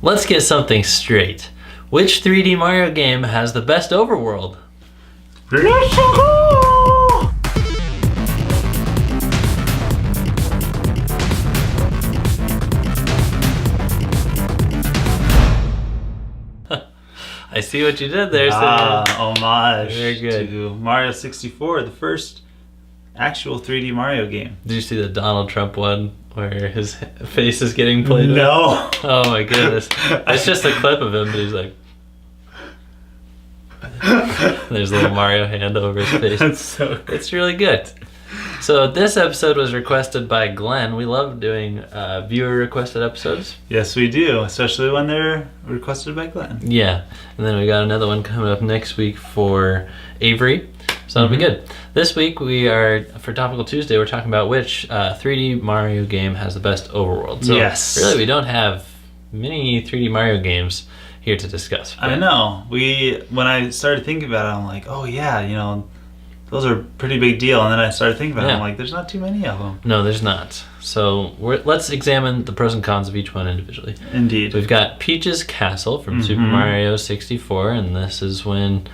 Let's get something straight. Which 3D Mario game has the best overworld? Let's go! I see what you did there, Homage Very good. to Mario 64, the first actual 3D Mario game. Did you see the Donald Trump one where his face is getting played with? No. Oh my goodness. It's just a clip of him, but he's like... There's a little Mario hand over his face. That's so good. It's really good. So this episode was requested by Glenn. We love doing viewer-requested episodes. Yes, we do, especially when they're requested by Glenn. Yeah. And then we got another one coming up next week for Avery. So that'll be good. This week we are, for Topical Tuesday, we're talking about which 3D Mario game has the best overworld. So yes. Really, we don't have many 3D Mario games here to discuss. I know. When I started thinking about it, I'm like, oh yeah, those are a pretty big deal. And then I started thinking about it, I'm like, there's not too many of them. No, there's not. So let's examine the pros and cons of each one individually. Indeed. We've got Peach's Castle from Super Mario 64, and this is when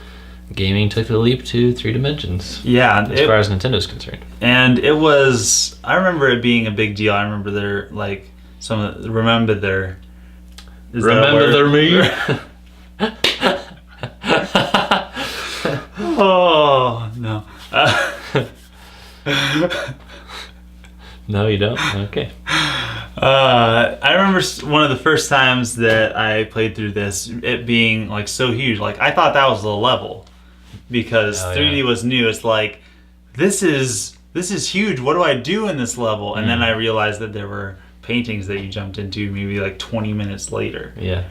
gaming took the leap to 3 dimensions. Yeah. As far as Nintendo's concerned. And it was, I remember it being a big deal. I remember remember their me? Oh, no. No, you don't? Okay. I remember one of the first times that I played through this, it being like so huge. Like I thought that was the level because 3D was new. It's like, this is huge. What do I do in this level? And then I realized that there were paintings that you jumped into maybe like 20 minutes later. Yeah.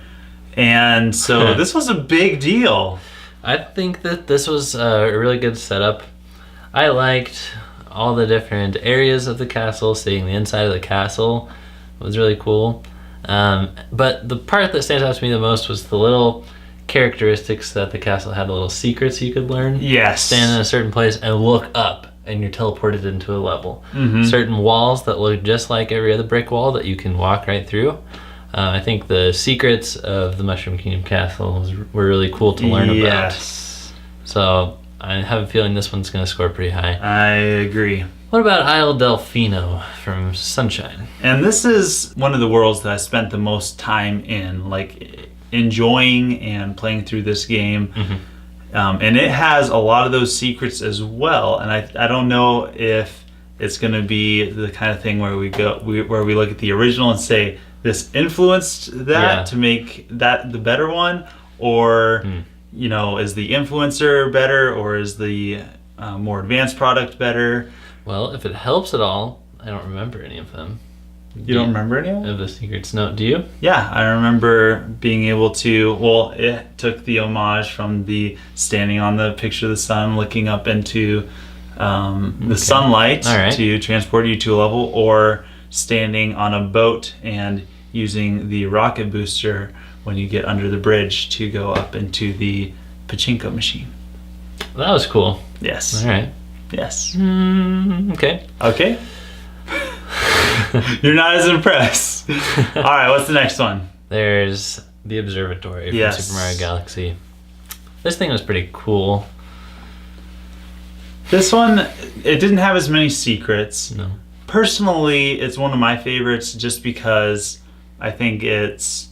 And so this was a big deal. I think that this was a really good setup. I liked all the different areas of the castle. Seeing the inside of the castle was really cool. But the part that stands out to me the most was the little characteristics that the castle had, the little secrets you could learn. Yes. Stand in a certain place and look up, and you're teleported into a level. Certain walls that look just like every other brick wall that you can walk right through. I think the secrets of the Mushroom Kingdom Castle were really cool to learn about. Yes. So I have a feeling this one's going to score pretty high. I agree. What about Isle Delphino from Sunshine? And this is one of the worlds that I spent the most time in, like enjoying and playing through this game. And it has a lot of those secrets as well. And I don't know if it's going to be the kind of thing where we look at the original and say this influenced that to make that the better one, or is the influencer better, or is the more advanced product better? Well, if it helps at all, I don't remember any of them. You don't remember any of them? Of the secrets? No, do you? Yeah, I remember being able to, it took the homage from the standing on the picture of the sun, looking up into the sunlight to transport you to a level, or standing on a boat and using the rocket booster when you get under the bridge to go up into the pachinko machine. That was cool. Yes. All right. Yes. Okay. Okay. You're not as impressed. All right, what's the next one? There's the Observatory from Super Mario Galaxy. This thing was pretty cool. This one, it didn't have as many secrets. No. Personally, it's one of my favorites just because I think it's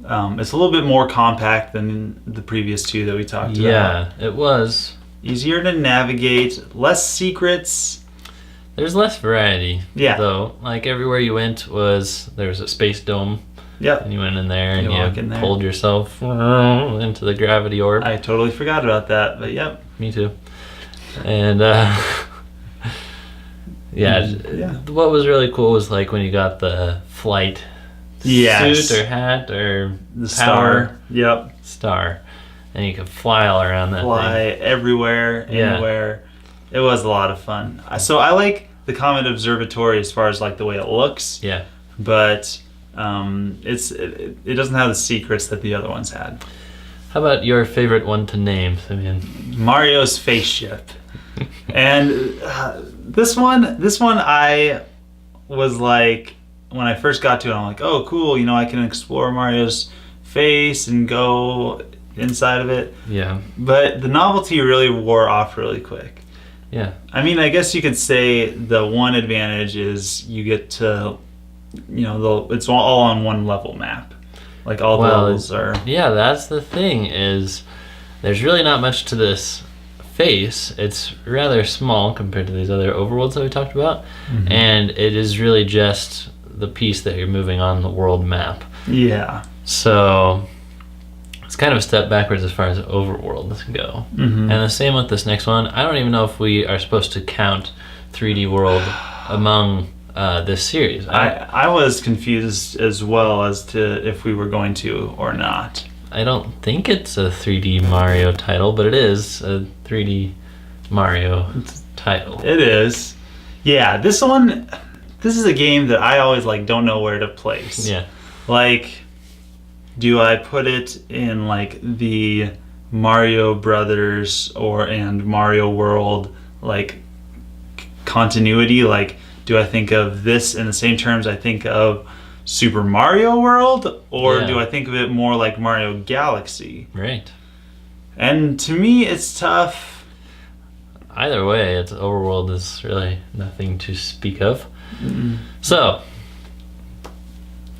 a little bit more compact than the previous two that we talked about. Yeah, it was. Easier to navigate, less secrets. There's less variety. Yeah. Though, like everywhere you went there was a space dome. Yep. And you went in there and you pulled yourself into the gravity orb. I totally forgot about that, but yep. Me too. And what was really cool was like when you got the flight suit or hat or the power star. Yep. Star. And you could fly all around that Fly thing. everywhere, anywhere. It was a lot of fun. So I like the Comet Observatory as far as like the way it looks. Yeah. But it doesn't have the secrets that the other ones had. How about your favorite one to name, Simeon? Mario's spaceship. And this one I was like, when I first got to it, I'm like, oh, cool. You know, I can explore Mario's face and go inside of it. Yeah. But the novelty really wore off really quick. Yeah. I mean, I guess you could say the one advantage is you get to, you know, it's all on one level map. Like all the levels are. Yeah, that's the thing is there's really not much to this face. It's rather small compared to these other overworlds that we talked about. Mm-hmm. And it is really just the piece that you're moving on the world map. Yeah. So it's kind of a step backwards as far as overworlds go. Mm-hmm. And the same with this next one. I don't even know if we are supposed to count 3D World among this series. I was confused as well as to if we were going to or not. I don't think it's a 3D Mario title, but it is a 3D Mario title. It is. Yeah, this is a game that I always like don't know where to place. Yeah. Like, do I put it in like the Mario Brothers and Mario World like continuity? Like, do I think of this in the same terms I think of Super Mario World, or do I think of it more like Mario Galaxy? Right. And to me, it's tough. Either way, it's overworld is really nothing to speak of. Mm-hmm. So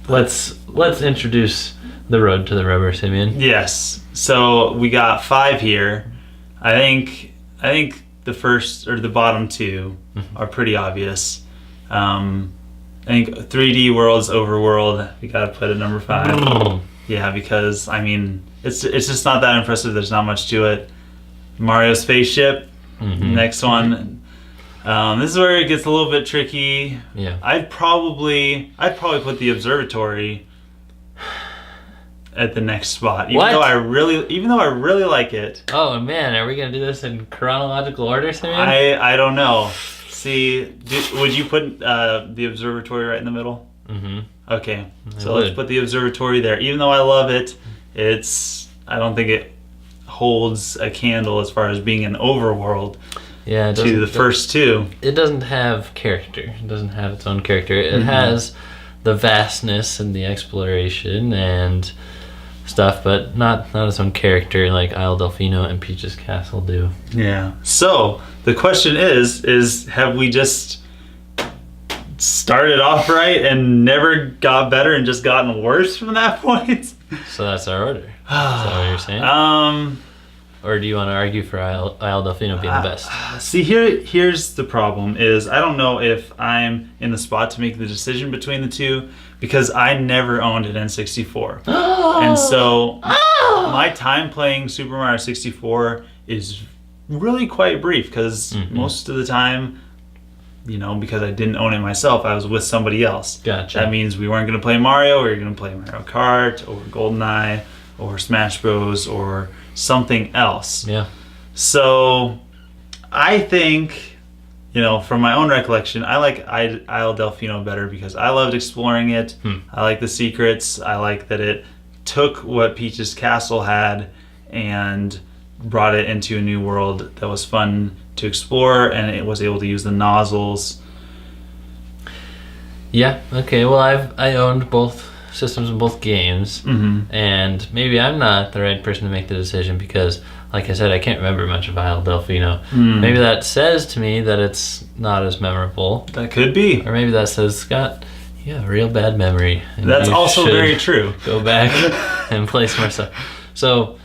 let's introduce the road to the rubber, Simeon. Yes. So we got 5 here. I think the first or the bottom 2 are pretty obvious. I think 3D World's Overworld, we gotta put at number 5. Yeah, because I mean, it's just not that impressive. There's not much to it. Mario Spaceship, next one. This is where it gets a little bit tricky. Yeah. I'd probably put the Observatory at the next spot, even though I really like it. Oh man, are we gonna do this in chronological order, Simeon? I don't know. See, would you put the Observatory right in the middle? Mm-hmm. Okay, so let's put the Observatory there. Even though I love it, I don't think it holds a candle as far as being an overworld. Yeah, to the first 2. It doesn't have character. It doesn't have its own character. It has the vastness and the exploration and stuff, but not its own character like Isle Delphino and Peach's Castle do. Yeah. So the question is have we just started off right and never got better and just gotten worse from that point? So that's our order. Is that what you're saying? Or do you want to argue for Isle Delphino being the best? See, here's the problem is I don't know if I'm in the spot to make the decision between the 2 because I never owned an N64. And so my time playing Super Mario 64 is really quite brief because most of the time, you know, because I didn't own it myself, I was with somebody else. Gotcha. That means we weren't going to play Mario, we were going to play Mario Kart or GoldenEye or Smash Bros. Or something else. Yeah. So I think, you know, from my own recollection, I like Isle Delphino better because I loved exploring it. I like the secrets. I like that it took what Peach's Castle had and brought it into a new world that was fun to explore, and it was able to use the nozzles. Yeah, okay. Well, I owned both systems in both games, and maybe I'm not the right person to make the decision because, like I said, I can't remember much of Isle Delphino. Maybe that says to me that it's not as memorable. That could be. Or maybe that says, Scott, you have a real bad memory. That's also very true. Go back and play some more stuff. So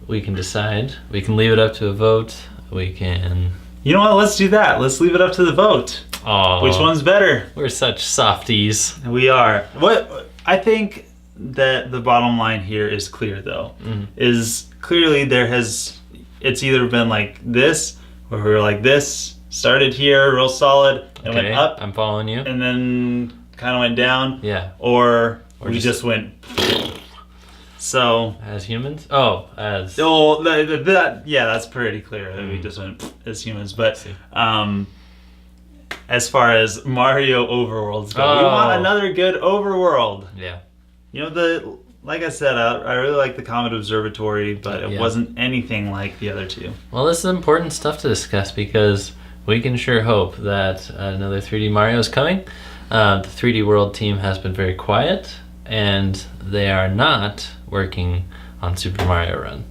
we can decide. We can leave it up to a vote. We can... You know what? Let's do that. Let's leave it up to the vote. Oh, which one's better? We're such softies. We are. What I think that the bottom line here is clear, though. Is clearly it's either been like this, or we were like this, started here real solid, and went up. I'm following you. And then kind of went down. Yeah. Or we just went... So as humans? that's pretty clear that we just went as humans. But as far as Mario overworlds go, we want another good overworld. Yeah. You know, like I said, I really like the Comet Observatory, but it wasn't anything like the other 2. Well, this is important stuff to discuss because we can sure hope that another 3D Mario is coming. The 3D World team has been very quiet, and they are not working on Super Mario Run.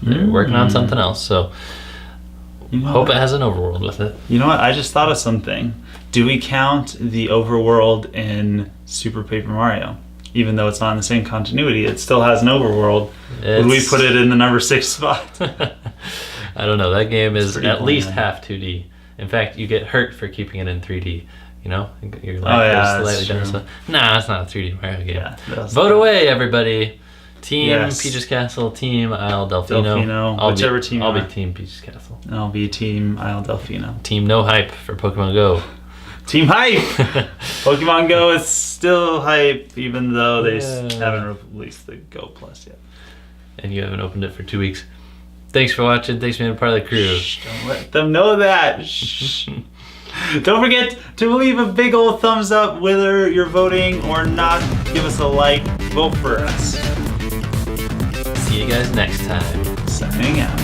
They're working on something else, so hope it has an overworld with it. You know what? I just thought of something. Do we count the overworld in Super Paper Mario? Even though it's not in the same continuity, it still has an overworld. Would we put it in the number 6 spot? I don't know. That game is at least bland. half 2D. In fact, you get hurt for keeping it in 3D. You know, your Oh, yeah, goes that's slightly down. true. So, nah, it's not a 3D Mario game. Yeah, Vote away, everybody. Team Yes. Peach's Castle, Team Isle Delphino. Delphino, whichever team I'll you be are. Team Peach's Castle. And I'll be Team Isle Delphino. Team No Hype for Pokemon Go. Team Hype! Pokemon Go is still hype, even though they haven't released the Go Plus yet. And you haven't opened it for 2 weeks. Thanks for watching. Thanks for being a part of the crew. Shh, don't let them know that. Shh. Don't forget to leave a big old thumbs up whether you're voting or not. Give us a like. Vote for us. See you guys next time. Signing out.